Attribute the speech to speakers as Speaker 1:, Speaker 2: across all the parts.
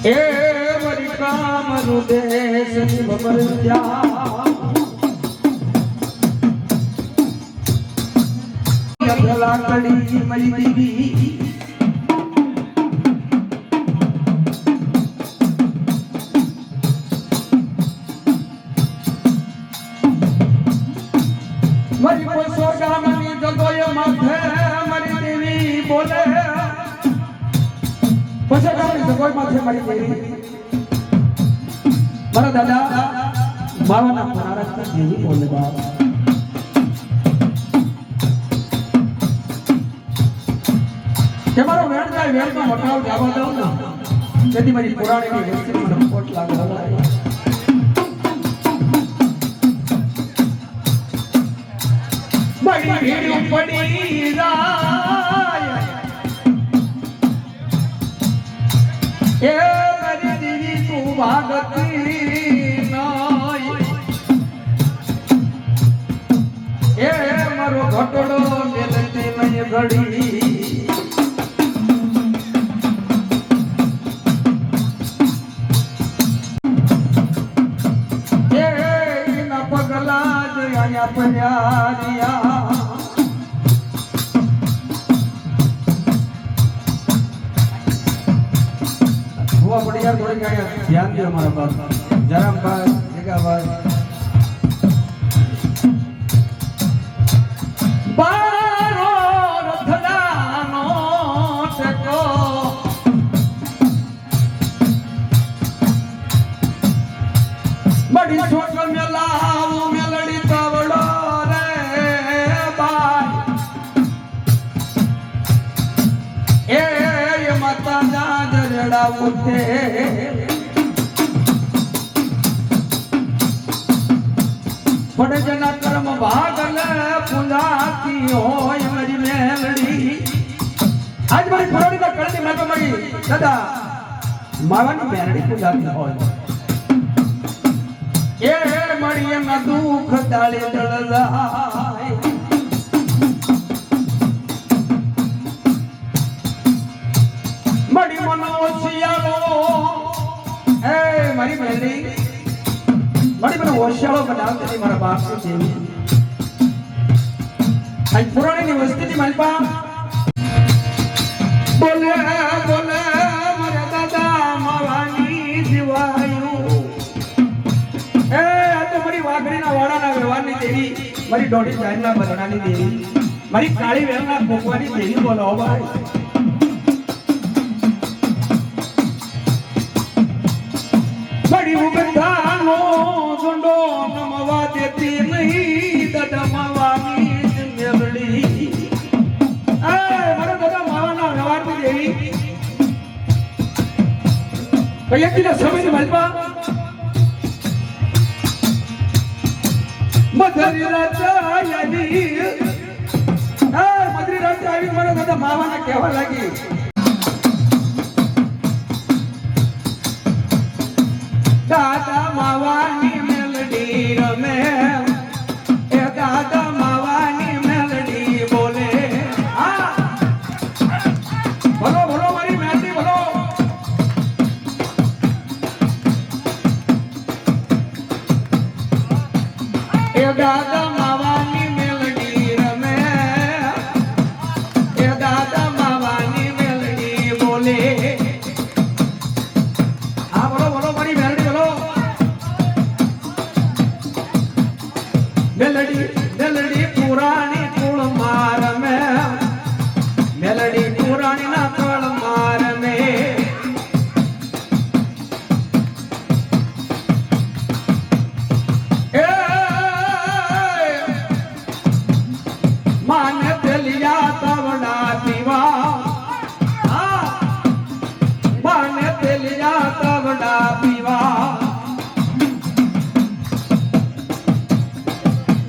Speaker 1: એ મરી કામ નું દેશ ખબર લાકડી મરી દીવી મરી પોસો ગામની જગોય માથે મરી દેવી બોલે પોસો ગામની જગોય માથે મરી દેવી મારા દાદા માવાના મહારાજ દેવી બોલે બાબા કે મારો વેણ જાય વેણમાં મટાવ જવા દઉં ને તેથી મારી પુરાણીની વસ્તી મને પોટ લાગે બડી ભીડ પડી જાય એ મારી દેવી તું ભાગતી નાય એ મારો ઘટડો મેલતી મય ઘડી ध्यान दियो हमारा बात जराम भाई जगह भाई बारो रथदानो टको बड़ी छोट मेलाऊ मेलड़ी तवड़ो रे बाई ए माता जा जड़ा उठे बड़े जना कर्म भागल पुंजाती होय मरी मेलड़ी आज मारी फरोड़ी का करती मैं तो मरी दादा मावानी मेलड़ी पुंजाती होय ये मरी न दुख डाले दल जाए मरी मनोसियालो ए मरी मेलड़ी बड़ी बड़ी होशियारों का नाम तेरी मारा बाप से देवी आज पुरानी निवस्ती थी मालपा बोले बोले मरे दादा मावानी दिवायु ए तो मरी वागड़ी ना वाड़ा ना व्यवहारनी देवी मरी डोडी जान ना बरनानी देवी मरी काली वेल ना भोगवानी देवी बोलो भाई बड़ी उगतानो सुंडो नमवा देती नहीं दादा मावानी मेलड़ी ए मारा दादा मावाना व्यवहार में देवी भैया की ना समय मलबा मधुरी राजा यानी ए मधुरी राजा आई मारा दादा मावाना कहवा लगी दादा मावानी मेलडी रमे ए दादा मावानी मेलडी बोले हाँ बोलो बोलो मारी मेलडी बोलो ए दादा मावानी मेलडी रमे ए दादा मावानी मेलडी बोले हाँ बोलो बोलो मारी मेलडी मेलडी मेलडी पुरानी कुल मार में मेलडी पुरानी ना कुल मार में ए मान तेलिया तवड़ा पीवा हाँ मान तेलिया तवड़ा पीवा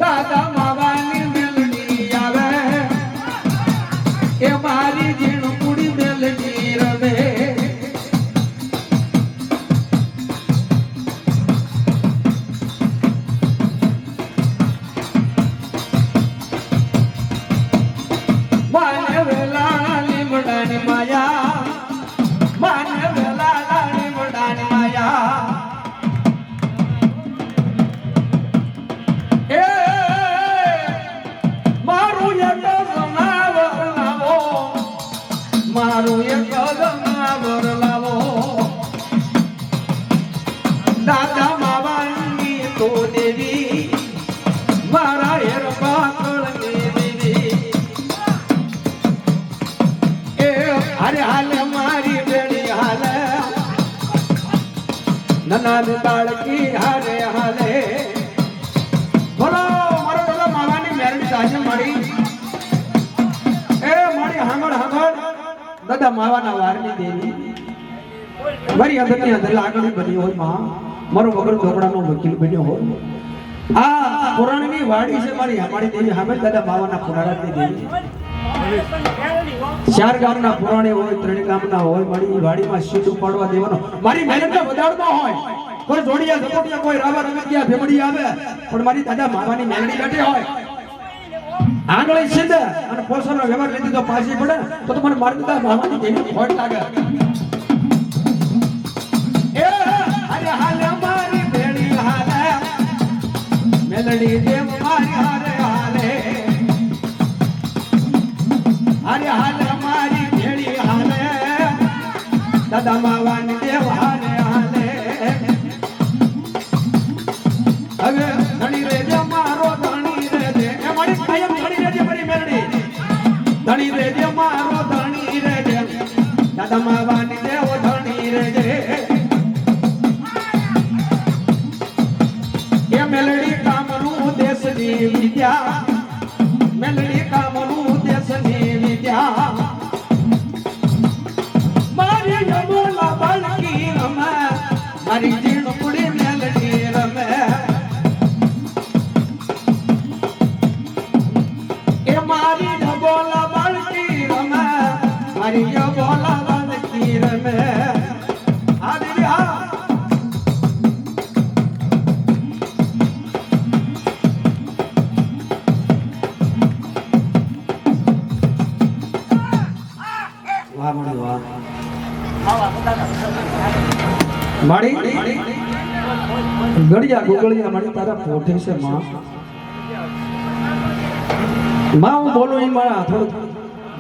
Speaker 1: दादा मावानी मेलडी आवे ए मारी जीण कुड़ी मेलडी रवे माने वेला लीमड़ा माया माने वेला लीमड़ा મારું એક કલમાવર લાવો દાદા માવાની તો દેવી મારા હેર પાકળની દેવી એ હારે હાલે મારી બેડી હાલે નનાદ બાળકી હારે હાલે બોલો મારો દાદા માવાની મેરડી સાજે મળી એ મારી હાંગળ હાંગળ દાદા માવાના વારની દેવી મારી અંદરની અંદર લાગણી બની હોય માં મારો વગર ઢોકળાનો વકીલ બન્યો હોય આ પુરાણની વાડી છે મારી અમારી દેવી સામે દાદા માવાના પુરાણાની દેવી ચાર ગામના પુરાણે હોય ત્રણ ગામના હોય મારી વાડીમાં શીટ ઉપાડવા દેવાનો મારી મહેનતને વધારતો હોય કોઈ જોડિયા ઝપોટિયા કોઈ રાવા રમતિયા ભેમડી આવે પણ મારી દાદા માવાની મેલડી બેઠી હોય આંગળી સિંધ અને પોસરનો વ્યવહાર લીધી તો પાછી પડે તો મને મારી દાદા માવાની દેવી ખોટ લાગે એ અરે હાલે મારી બેડી હાલે મેલડી દેવ મારી હારે હાલે અરે હાલે મારી બેડી હાલે દાદા માવાની દેવ હારે હાલે હવે ધણી રેજે મારો ધણી રેજે એ મારી કાયમ ધણી રેજે મારી મેલડી ધણી રેજે મારો ધણી રેજે દાદા માવાની દેવ ધણી રેજે એ મેલડી કામનું દેશની વિદ્યા મેલડી કામનું દેશની વિદ્યા મારી જમોલા બાળકી રમે મારી જીણપુડી મેલડી રમે એ મારી જમોલા બાળકી રમે મારી જમોલા બાળકી રમે આ દેવી હા માડી ગળિયા ગુગળિયા માડી તારા પોઠે છે માં હું બોલું એ મારા થોડું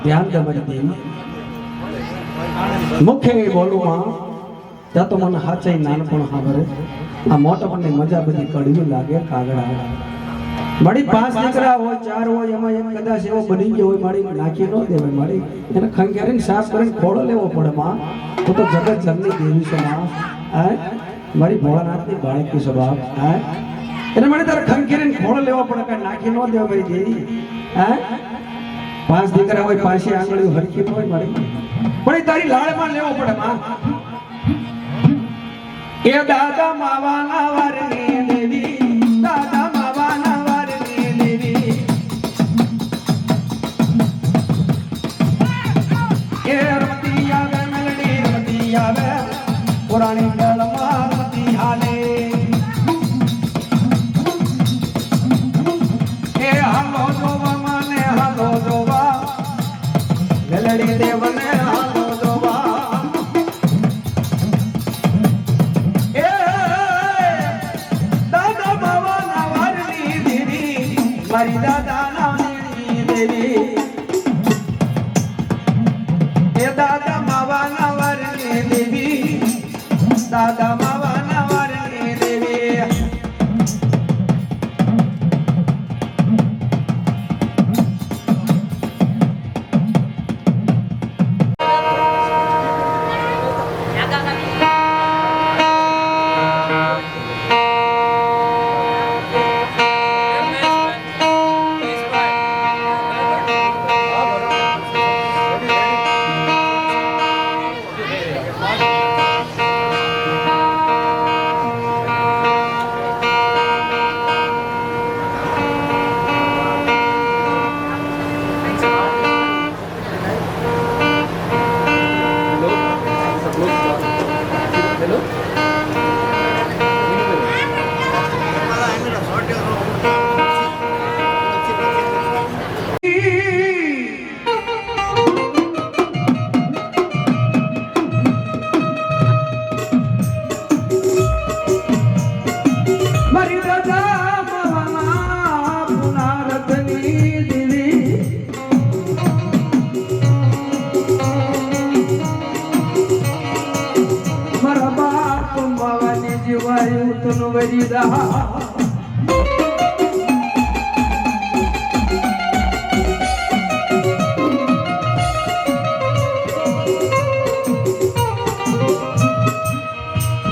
Speaker 1: ધ્યાન દે મારી દેવી મુખ્ય બોલું માં ત્યાં તો મને હાચાઈ નાનપણ ખબર આ મોટાપણની મજા બધી કડવી લાગે કાગડા મારી 5 દીકરા હોય 4 હોય એમાં એક કદાચ એવો બની ગયો હોય મારી નાખી ન દેવાય મારી એને ખંખેરીને સાફ કરીને ખોળો લેવો પડે માં તો જગત જમની દેવી છે માં હે મારી ભોળાનાથની બાળકી છે બાપ હે એને મને તારે ખંખેરીને ખોળો લેવો પડે કે નાખી ન દેવા ભાઈ દેવી હે 5 દીકરા હોય પાછી આંગળીઓ હરખી હોય મારી પણ એ તારી લાળમાં લેવો પડે માં એ દાદા માવાના વારની દેવી દાદા પુરાણી ગળમાં હાલે એ હાલો જોવા મને હાલો જોવા ગલડી દેવને હાલો જોવા એ દાદા બાવાના વારની દેવી મારી દાદા નાની દેવી એ દાદા માવાના વારની દેવી દાદા માવાના વારની દેવી કરી દા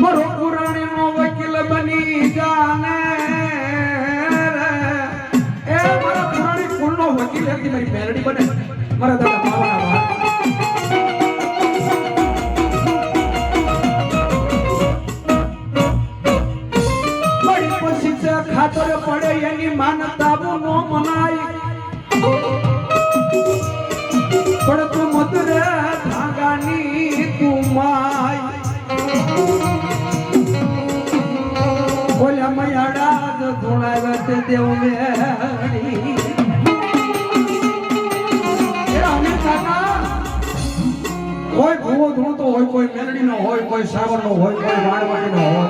Speaker 1: મારો પુરાણી નો વકીલ બની જાને એ મારા પુરાણી કુળ નો વકીલ હતી મારી મેલડી બને મારા દાદા માવાના ખાતર પડે એની માનતા નો મનાય પણ તું મધુરે ધાગાની તું માય બોલ્યા મયાડા જ ધોણાવે તે દેવ મેળી એ અમે કાકા કોઈ ભૂવો ધૂણતો હોય કોઈ મેલડી નો હોય કોઈ સાવર નો હોય કોઈ વાણવટી નો હોય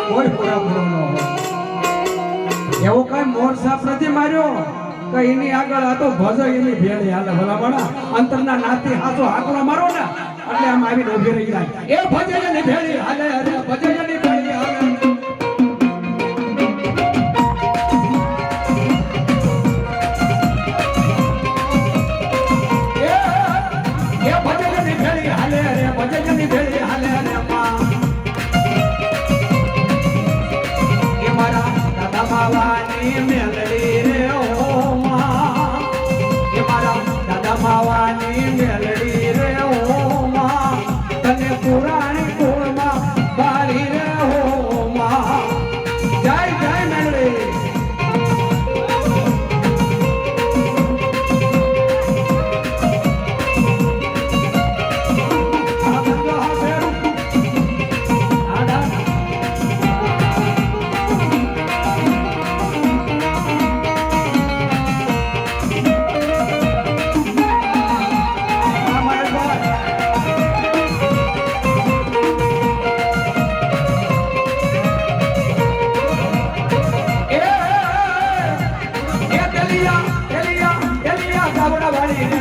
Speaker 1: કોઈ પુરાપુરો નો હોય એવો કઈ મોર સાપ નથી માર્યો કે એની આગળ આ તો ભજો એની ભેળી હાલે ભલામણા અંતરના નાથી હાથો હાકલો મારો ને એટલે આમ આવીને ઉભી રહી જાય એ ભજેની ભેળી હાલે અરે ભજેની ભેળી હાલે એ ભજેની ભેળી હાલે અરે ભજેની ભેળી હાલે અરે એ મારા દાદા માવાની મેલડી રે ઓ માં એ મારા દાદા માવાની મેલડી રે ઓ માં તને પુરાણી કુળમાં બારી રે ઓ માં જય જય મેલડી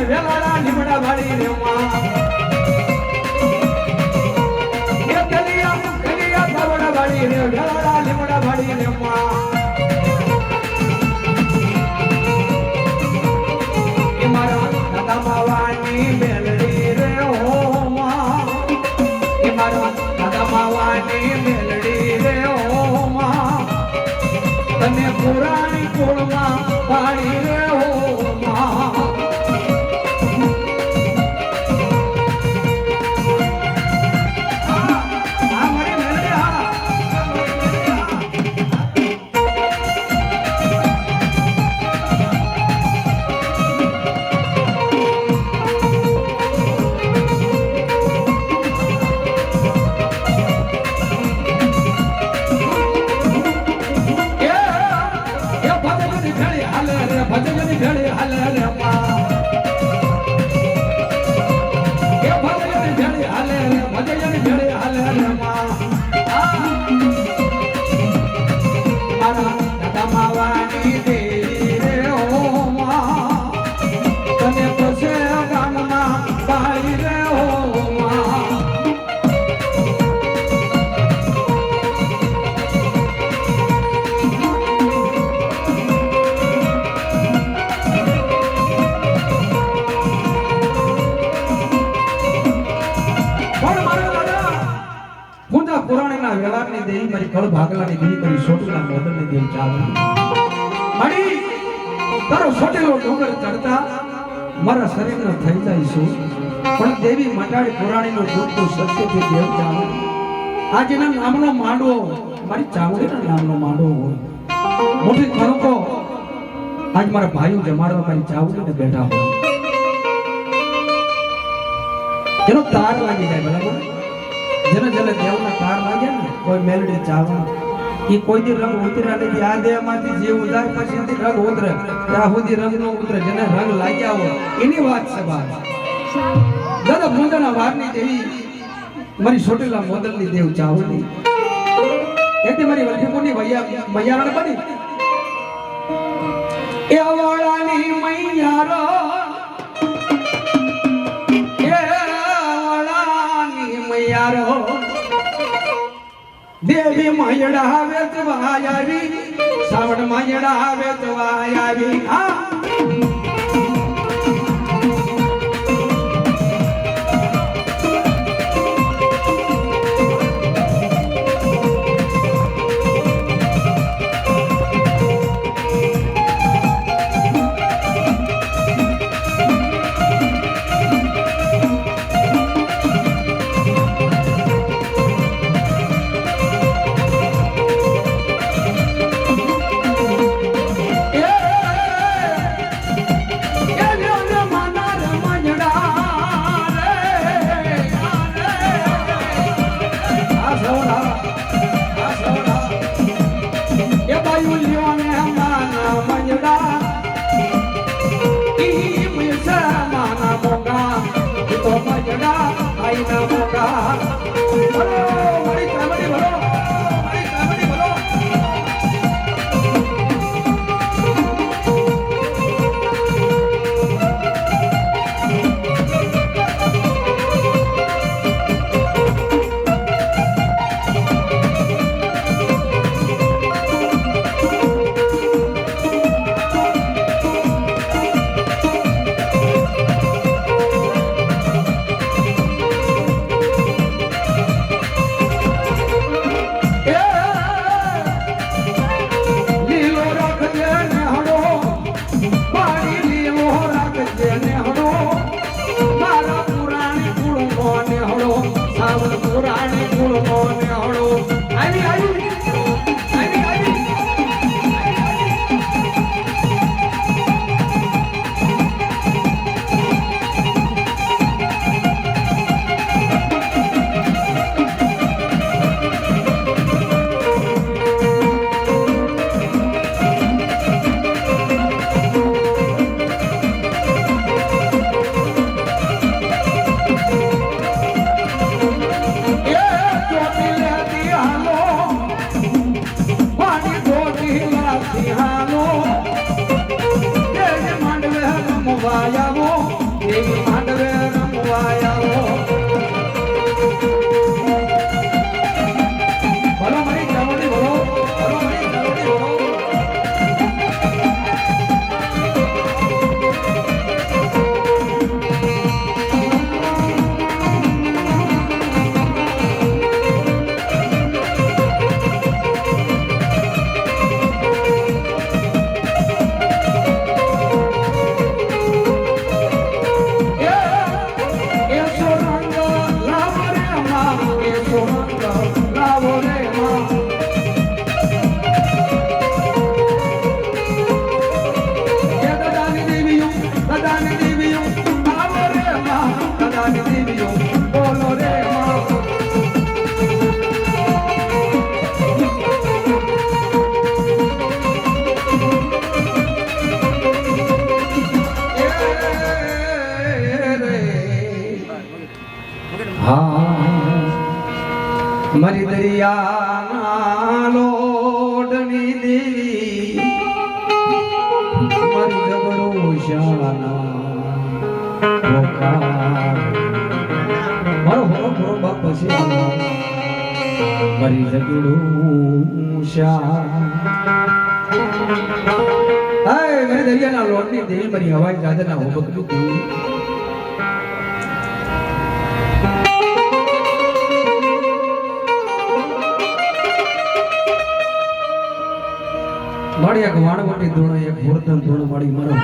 Speaker 1: વેલાડા લીમડા વાળી રે માં એ કલિયા સાવડા વાળી રે વેલાડા લીમડા વાળી રે માં એ મારા દાદા માવાની મેલડી રે ઓ માં એ મારા દાદા માવાની મેલડી રે ઓ માં તને પુરાણી કુળમાં પાડી રે ઓ માં ભજનની ભેળી હાલે રે માં એ ભજનની ભેળી હાલે રે ભજનની ભેળી હાલે રે માં મારા દાદા માવાની દેવી રે ઓ માં તને પછે ગામમાં બાળી રે ઓ માં પુરાણીના વ્યવહારની દેવી મારી કળ ભાગલાની દેવી મારી સોટલા મોદરની દેવી ચાવડી મારી તારો સોટેલો ડુંગર ચડતા મારા શરીરનો થઈ જાય છે પણ દેવી મટાડી પુરાણીનો દૂધનું સત્યથી દેવ ચાવડી આજના નામનો માંડવો મારી ચાવડીના નામનો માંડવો હોય મોટી ખણકો આજ મારા ભાઈઓ જમાડવા મારી ચાવડીને બેઠા હોય જેનો તાર લાગી જાય બરાબર જેને જેને દેવના તાર લાગ્યા ને કોઈ મેલડી ચાવણ એ કોઈ દી રંગ ઉતર્યા નથી આ દેહમાંથી જે ઉધાર પછી રંગ ઉતરે ત્યાં સુધી રંગ નો ઉતરે જેને રંગ લાગ્યા હોય એની વાત છે બાદ દાદા ભૂંદાના વારની દેવી મારી સોટેલા મોદલની દેવ ચાવડી એટલે મારી વલ્લભપુરની મૈયારણ બની એ વાળાની મૈયારો દેવી માયડા વેચવા આવી સાવણ માયડા વેચવા આવી હા મારી દરિયાના લોડની દેવી મારી જબરો શાના મારો ભરો બાપ પછી મારી જબરો શા મારી દરિયાના લોડની દેવી મારી હવાઈ દાદાના હોબકલું કેવું મારી એક વાણવટી ધૂણો એક વર્તન ધૂણો મારી મારો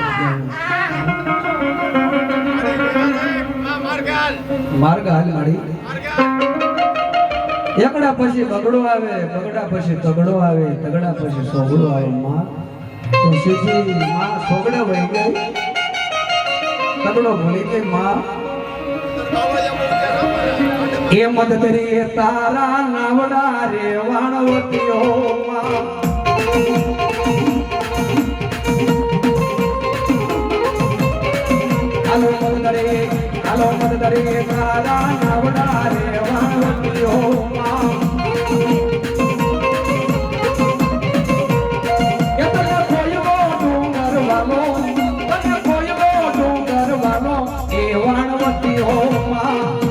Speaker 1: માર્ગ હાલ મારી એકડા પછી બગડો આવે બગડા પછી તગડો આવે તગડા પછી સોગડો આવે માં તો સીધી માં સોગડે વહી ગઈ તગડો ભૂલી ગઈ માં એ મદ કરી તારા નાવડા રે વાણવટીઓ માં હાલો મદ દરે તારા નાવડા રે વાણવટીઓ માં એ તને કોયવો ડુંગર વાલો તને કોયવો ડુંગર વાલો એ વાણવટીઓ માં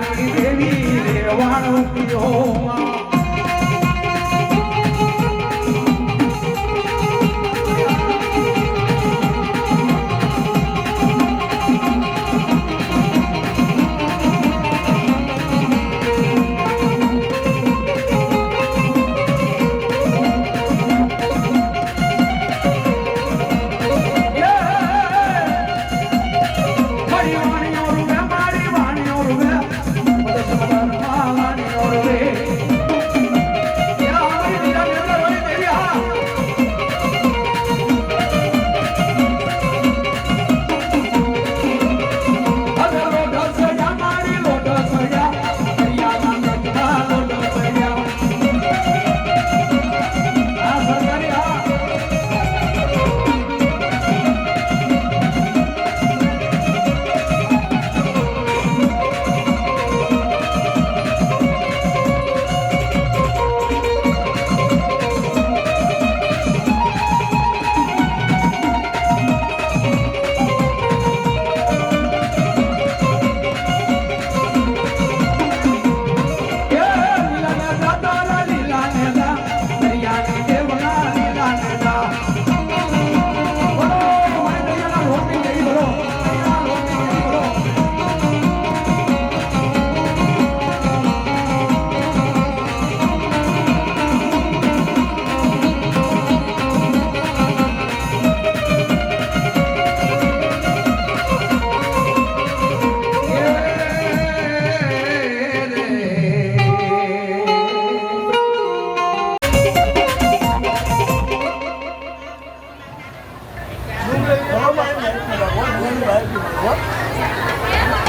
Speaker 1: રાણી દેવી રેવાણો પીઓ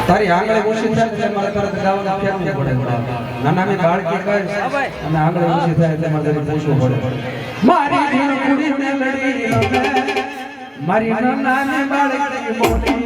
Speaker 1: તારી આંગળે ઓછી થાય એટલે મારે તરત ગાવાનું ફેરવું પડે નાના ની બાળકી કહીશ અને આંગળે ઓછી થાય એટલે મારે પૂછવું પડે મારી કુડી ને લડી મારી નાના ની બાળકી મોટી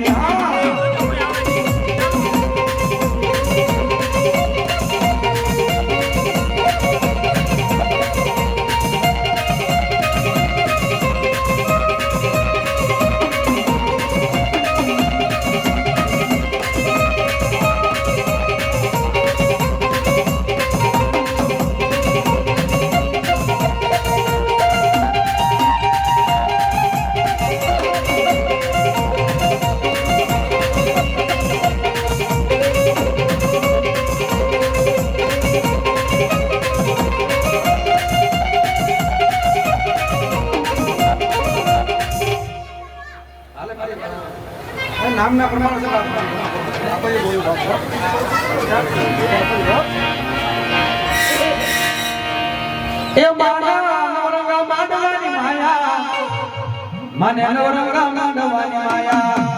Speaker 1: નામના પ્રમાણે આપણે બોલ્યું એ માના નવરંગા માંડવાની માયા મને નવરંગા માંડવાની માયા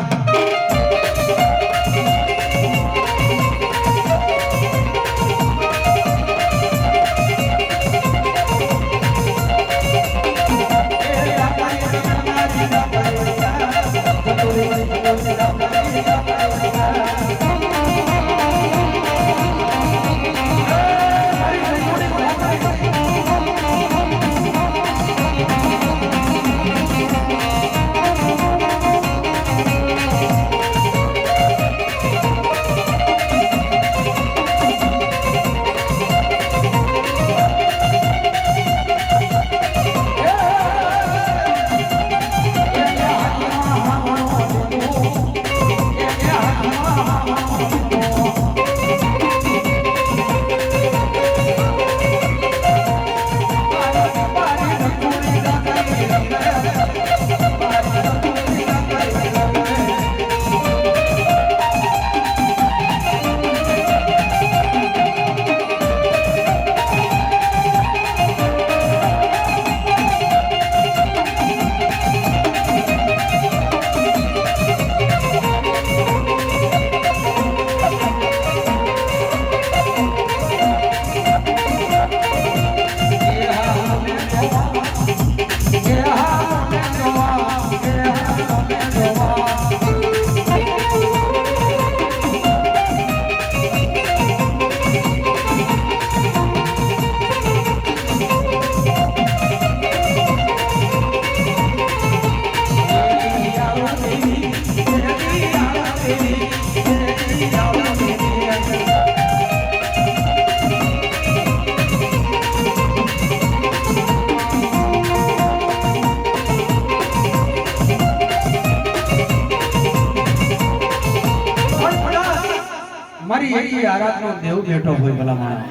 Speaker 1: દેવ બેઠો હોય ભલા માણસ,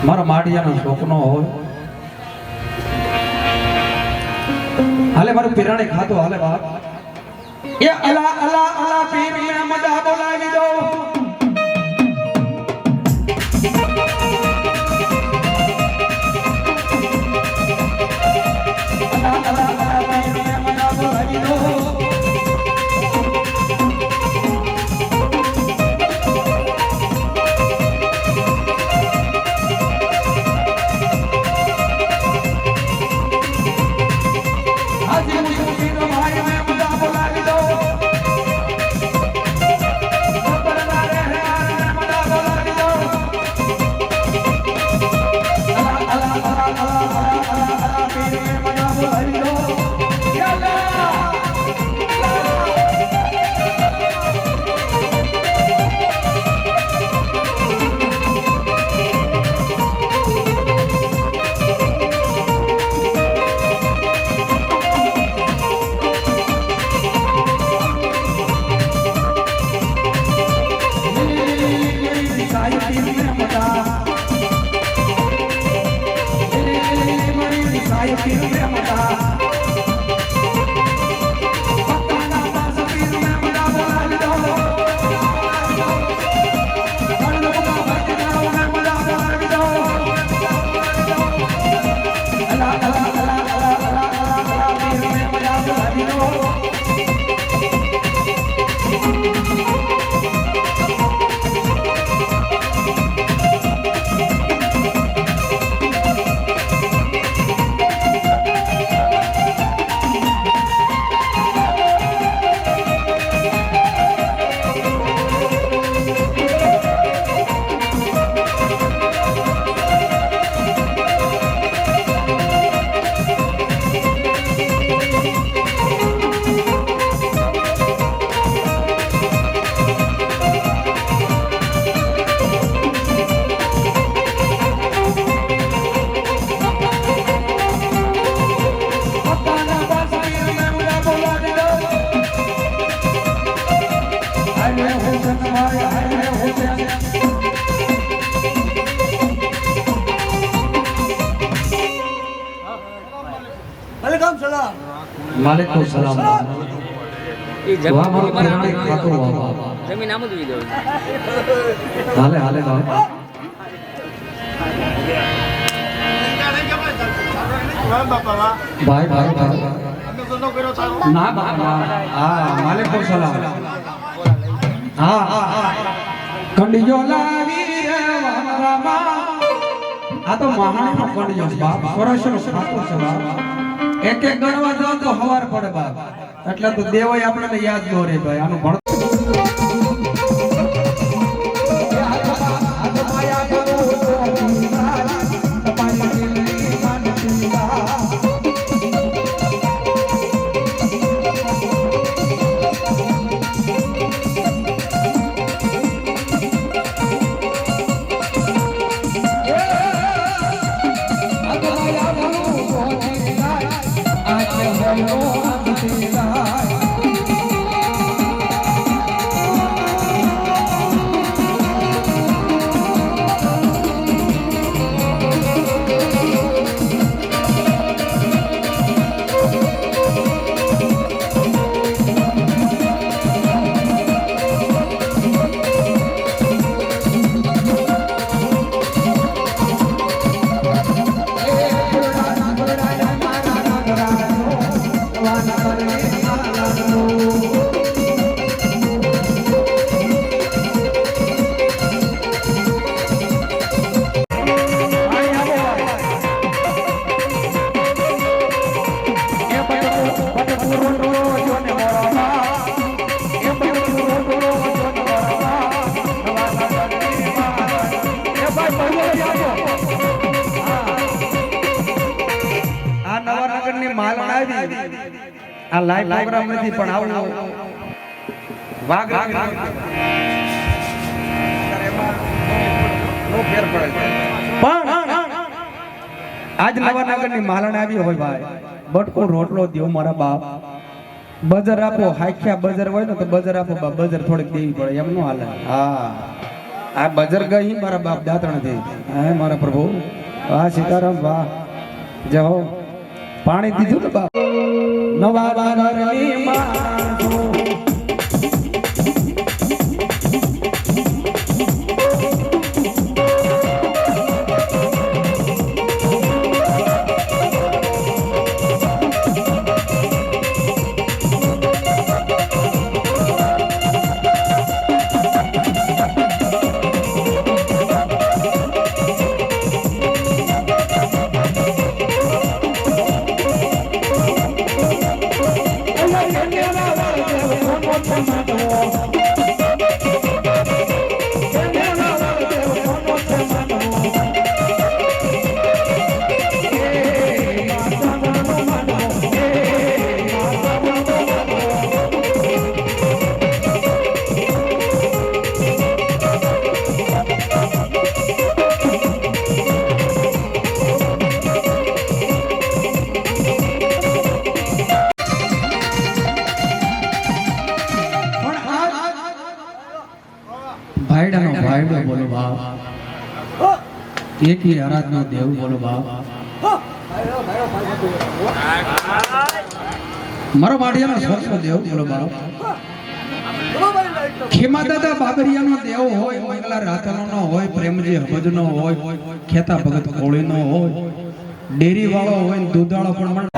Speaker 1: મારા માડિયાનો છોકનો હોય. હાલે મારું પિરાણે ખાતો હાલે બાપ. એ અલા અલા અલા પીર મે મદા બોલાવી દો. અલા અલા અલા પીર મે મદા બોલાવી દો. वालेकुम सलाम. वाह मारो पुराने खातो वाह
Speaker 2: जमीन आम दी दो
Speaker 1: हाले हाले हाले भाई भाई भाई ना बाबा हां वालेकुम सलाम. हां कंडियो लावी रे वारामा आ तो महाणो कंडियो बाप સરસનો ખાતો છે બાપ. એક એક ગણવા જાવ તો હવાર પડે બાપ. એટલે તો દેવય આપણને યાદ ન રહે ભાઈ. આનું ભણ આ લાઈવ પ્રોગ્રામ નથી પણ આવું વાઘ નો ફેર પડે પણ આજ નવાનગરની માલણ આવી હોય ભાઈ બટકો રોટલો દેવ મારા બાપ બજર આપો હાખ્યા બજર હોય ને તો બજર આપો બા બજર થોડીક દેવી પડે એમ નો હાલે. હા આ બજર ગઈ મારા બાપ દાતણ થી હે મારા પ્રભુ વાહ સીતારામ વાહ જય હો પાણી દીધું ને બાપ નવા બાગરની માણસો ભાઈડાનો ભાઈડો બોલો બાપ એકી આરાધનો દેવ બોલો બાપ મારો માઢિયાનો સરસ્વ દેવ બોલો બાપ ખેમા દાદા બાબરિયાનો દેવ હોય મંગલા રાતનો હોય પ્રેમજી હબજનો હોય ખેતા ભગત કોળીનો હોય ડેરી વાળો હોય દૂધાળો પણ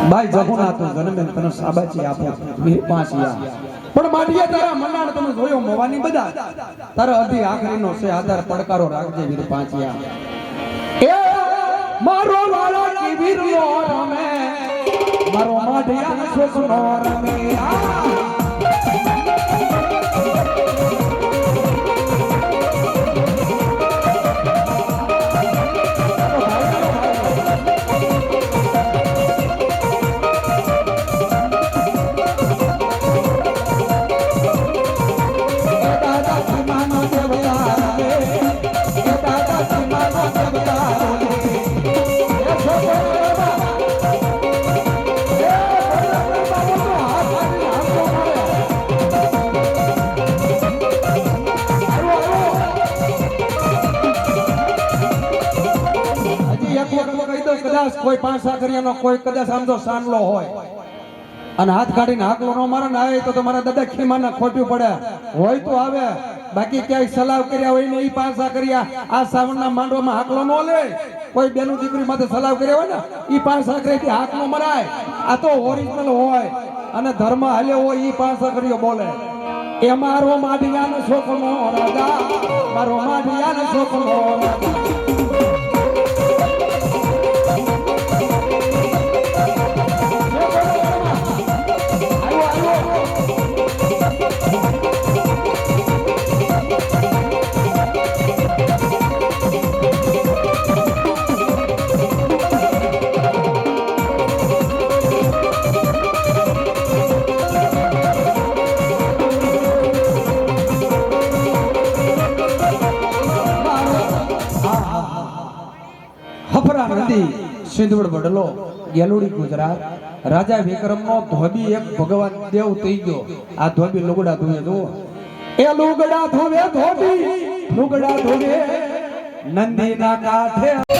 Speaker 1: બાઈ જગુનાથ જન્મે તને સાબાચી આપો મે પાંચિયા પણ માઢિયા તારા મનાણ તમે જોયો મોવાની બધા તારા અધી આખરીનો છે આધાર પડકારો રાખજે વીર પાંચિયા એ મારો વાળો કી વીરનો રમે મારો માઢિયા છોકરો રમે કોઈ પાંચ સાકરિયાનો કોઈ કદાચ આમ તો સાનલો હોય અને હાથ કાઢીને હાકલો નો મારે ને આવે તો તમારા દાદા ખીમાના ખોટ્યું પડે હોય તો આવે બાકી ક્યાંય સલાહ કર્યા હોય ને એ પાંચ સાકરિયા આ સાવણના માંડવામાં હાકલો નો લે કોઈ બેનું દીકરી માથે સલાહ કર્યા હોય ને એ પાંચ સાકરિયાથી હાક નો મરાય આ તો ઓરિજિનલ હોય અને ધર્મ હાલ્યો હોય એ પાંચ સાકરિયો બોલે એ મારો માઢિયાનો છોકરો રાજા મારો માઢિયાનો છોકરો રાજા સિંધવડ બડલો ગેલુડી ગુજરાત રાજા વિક્રમનો ધોબી એક ભગવાન દેવ થઈ ગયો આ ધોબી લુગડા ધોવે જો એ લુગડા ધોવે ધોબી લુગડા ધોવે નંદીના કાંઠે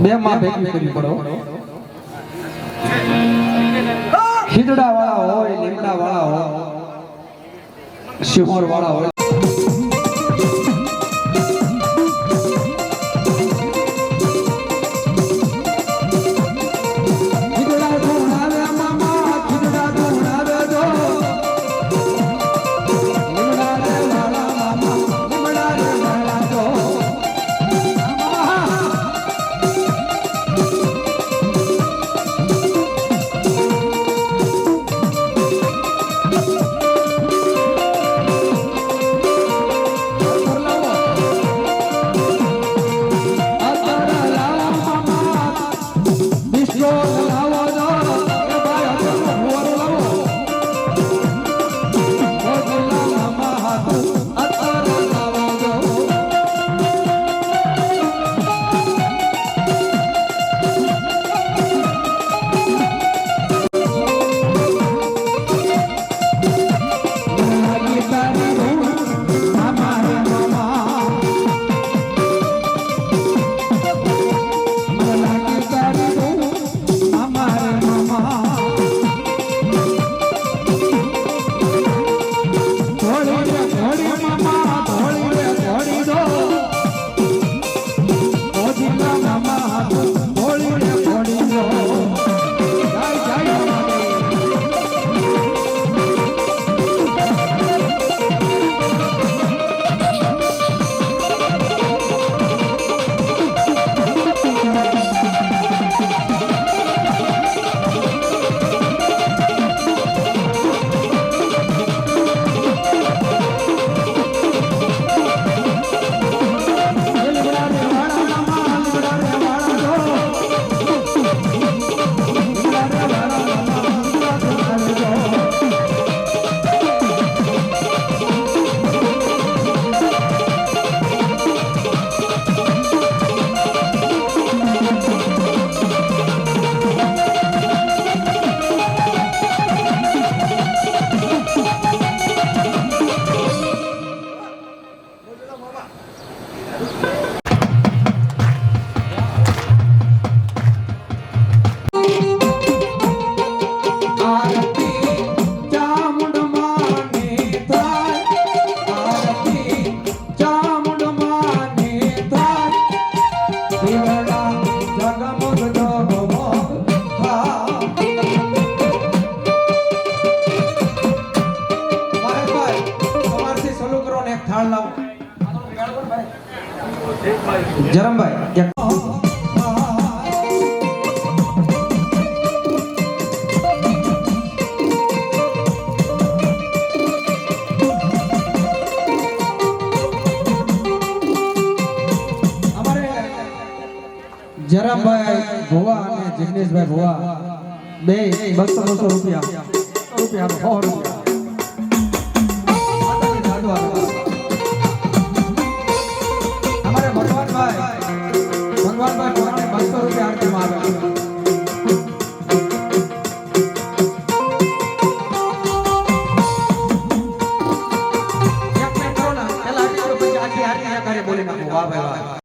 Speaker 1: બે માં ભેગી કરવી પડો. ખીજડા વાળા હોય, લીમડા વાળા હોય, સિંહોર વાળા હોય. જરમભાઈ જરમભાઈ ભુવા અને જિગ્નેશભાઈ ભુવા બે 200 રૂપિયા ભગવાનભાઈ 200 રૂપિયા આરતી માં આવે.